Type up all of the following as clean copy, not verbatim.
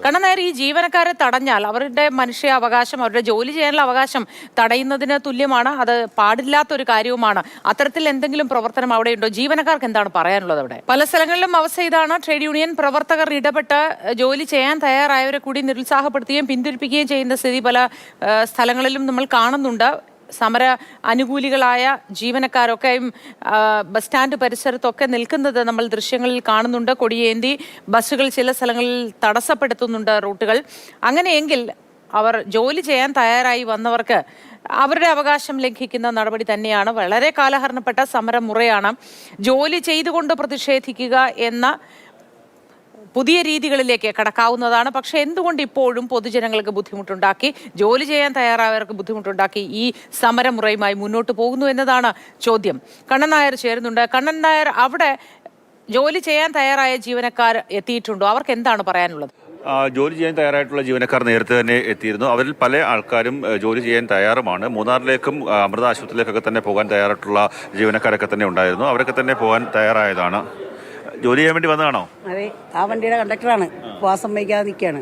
കണ്ണൻ ഈ ജീവനക്കാരെ തടഞ്ഞാൽ അവരുടെ മനുഷ്യാവകാശം, അവരുടെ ജോലി ചെയ്യാനുള്ള അവകാശം തടയുന്നതിന് തുല്യമാണ്. അത് പാടില്ലാത്തൊരു കാര്യവുമാണ്. അത്തരത്തിൽ എന്തെങ്കിലും പ്രവർത്തനം അവിടെ ഉണ്ടോ? ജീവനക്കാർക്ക് എന്താണ് പറയാനുള്ളത്? അവിടെ പല സ്ഥലങ്ങളിലും അവസ്ഥ ഇതാണ്. ട്രേഡ് യൂണിയൻ പ്രവർത്തകർ ഇടപെട്ട് ജോലി ചെയ്യാൻ തയ്യാറായവരെ കൂടി നിരുത്സാഹപ്പെടുത്തുകയും പിന്തിരിപ്പിക്കുകയും ചെയ്യുന്ന സ്ഥിതി പല സ്ഥലങ്ങളിലും നമ്മൾ കാണുന്നുണ്ട്. സമര അനുകൂലികളായ ജീവനക്കാരൊക്കെയും ബസ് സ്റ്റാൻഡ് പരിസരത്തൊക്കെ നിൽക്കുന്നത് നമ്മൾ ദൃശ്യങ്ങളിൽ കാണുന്നുണ്ട്. കൊടിയേന്തി ബസ്സുകൾ ചില സ്ഥലങ്ങളിൽ തടസ്സപ്പെടുത്തുന്നുണ്ട് റൂട്ടുകൾ. അങ്ങനെയെങ്കിൽ അവർ ജോലി ചെയ്യാൻ തയ്യാറായി വന്നവർക്ക് അവരുടെ അവകാശം ലംഘിക്കുന്ന നടപടി തന്നെയാണ്. വളരെ കാലഹരണപ്പെട്ട സമരമുറയാണ്. ജോലി ചെയ്തുകൊണ്ട് പ്രതിഷേധിക്കുക എന്ന പുതിയ രീതികളിലേക്ക് കടക്കാവുന്നതാണ്. പക്ഷെ എന്തുകൊണ്ട് ഇപ്പോഴും പൊതുജനങ്ങൾക്ക് ബുദ്ധിമുട്ടുണ്ടാക്കി, ജോലി ചെയ്യാൻ തയ്യാറായവർക്ക് ബുദ്ധിമുട്ടുണ്ടാക്കി ഈ സമരമുറയുമായി മുന്നോട്ട് പോകുന്നു എന്നതാണ് ചോദ്യം. കണ്ണൻ നായർ ചേരുന്നുണ്ട്. കണ്ണൻ നായർ, അവിടെ ജോലി ചെയ്യാൻ തയ്യാറായ ജീവനക്കാർ എത്തിയിട്ടുണ്ടോ? അവർക്ക് എന്താണ് പറയാനുള്ളത്? ജോലി ചെയ്യാൻ തയ്യാറായിട്ടുള്ള ജീവനക്കാർ നേരത്തെ തന്നെ എത്തിയിരുന്നു. അവരിൽ പല ആൾക്കാരും ജോലി ചെയ്യാൻ തയ്യാറുമാണ്. മൂന്നാറിലേക്കും അമൃത ആശുപത്രിയിലേക്കൊക്കെ തന്നെ പോകാൻ തയ്യാറായിട്ടുള്ള ജീവനക്കാരൊക്കെ തന്നെ ഉണ്ടായിരുന്നു. അവരൊക്കെ തന്നെ പോകാൻ തയ്യാറായതാണ്. ജോലി ചെയ്യാൻ വേണ്ടി വന്നതാണോ? അതെ, ആ വണ്ടിയുടെ കണ്ടക്ടറാണ്. പോകാൻ സമ്മതിക്കാതെ നിൽക്കുകയാണ്.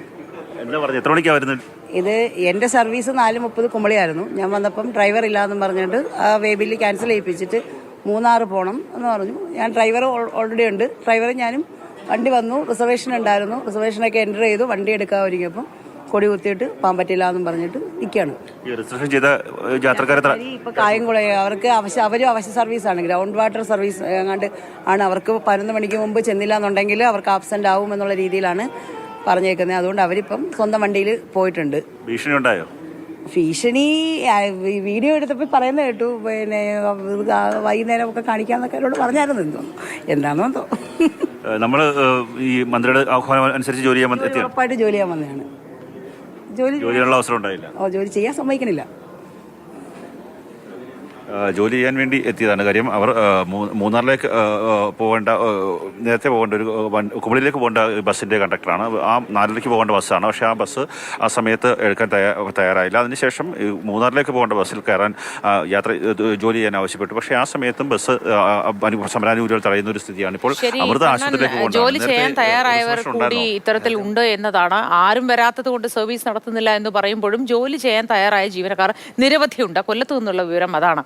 എന്താ പറഞ്ഞു? എത്ര മണിക്കാണ് വരുന്നത്? ഇത് എൻ്റെ സർവീസ് 4:30 കുമളിയായിരുന്നു. ഞാൻ വന്നപ്പം ഡ്രൈവർ ഇല്ലാന്നും പറഞ്ഞിട്ട് ആ വേബില് ക്യാൻസൽ ചെയ്യിപ്പിച്ചിട്ട് മൂന്നാറ് പോകണം എന്ന് പറഞ്ഞു. ഞാൻ ഡ്രൈവർ ഓൾറെഡി ഉണ്ട്. ഡ്രൈവറും ഞാനും വണ്ടി വന്നു. റിസർവേഷൻ ഉണ്ടായിരുന്നു. റിസർവേഷനൊക്കെ എൻ്റർ ചെയ്തു. വണ്ടി എടുക്കാൻ ഒരുങ്ങിയപ്പം കൊടി കുത്തിയിട്ട് പോകാൻ പറ്റില്ല എന്നും പറഞ്ഞിട്ട് നിൽക്കുകയാണ്. ഇപ്പൊ കായംകുളം അവർക്ക് അവരും അവശ്യ സർവീസാണ്. ഗ്രൗണ്ട് വാട്ടർ സർവീസ് എങ്ങാണ്ട് ആണ്. അവർക്ക് 11 മണിക്ക് മുമ്പ് ചെന്നില്ല എന്നുണ്ടെങ്കിൽ അവർക്ക് ആബ്സെന്റ് ആവും എന്നുള്ള രീതിയിലാണ് പറഞ്ഞേക്കുന്നത്. അതുകൊണ്ട് അവരിപ്പം സ്വന്തം വണ്ടിയിൽ പോയിട്ടുണ്ട്. ഭീഷണി ഉണ്ടായോ? ഭീഷണി വീഡിയോ എടുത്തപ്പോൾ പറയുന്ന കേട്ടു. പിന്നെ വൈകുന്നേരം ഒക്കെ കാണിക്കാന്നൊക്കെ അവരോട് പറഞ്ഞായിരുന്നു. എന്തോ എന്താണോ എന്തോ. നമ്മൾ ഈ മന്ത്രിയുടെ ആഹ്വാനം അനുസരിച്ച് ജോലി ചെയ്യാൻ ഉറപ്പായിട്ട് ജോലി ചെയ്യാൻ വന്നതാണ്. ജോലി ചെയ്യാനുള്ള അവസരം ഉണ്ടായില്ല. ജോലി ചെയ്യാൻ സമ്മതിക്കണില്ല. ജോലി ചെയ്യാൻ വേണ്ടി എത്തിയതാണ്. കാര്യം അവർ മൂന്നാറിലേക്ക് പോകേണ്ട, നേരത്തെ പോകേണ്ട ഒരു കുമളിയിലേക്ക് പോകേണ്ട ബസ്സിൻ്റെ കണ്ടക്ടറാണ്. ആ 4:30 പോകേണ്ട ബസ്സാണ്. പക്ഷേ ആ ബസ് ആ സമയത്ത് എടുക്കാൻ തയ്യാറായില്ല. അതിനുശേഷം മൂന്നാറിലേക്ക് പോകേണ്ട ബസ്സിൽ കയറാൻ ജോലി ചെയ്യാൻ ആവശ്യപ്പെട്ടു. പക്ഷേ ആ സമയത്തും ബസ് സമരാനുകൂലികൾ തടയുന്ന ഒരു സ്ഥിതിയാണ് ഇപ്പോൾ. അമൃത ആശുപത്രിയിലേക്ക് ജോലി ചെയ്യാൻ തയ്യാറായവർ കൂടി ഇത്തരത്തിൽ ഉണ്ട് എന്നതാണ്. ആരും വരാത്തത് കൊണ്ട് സർവീസ് നടത്തുന്നില്ല എന്ന് പറയുമ്പോഴും ജോലി ചെയ്യാൻ തയ്യാറായ ജീവനക്കാർ നിരവധിയുണ്ട്. കൊല്ലത്തു നിന്നുള്ള വിവരം അതാണ്.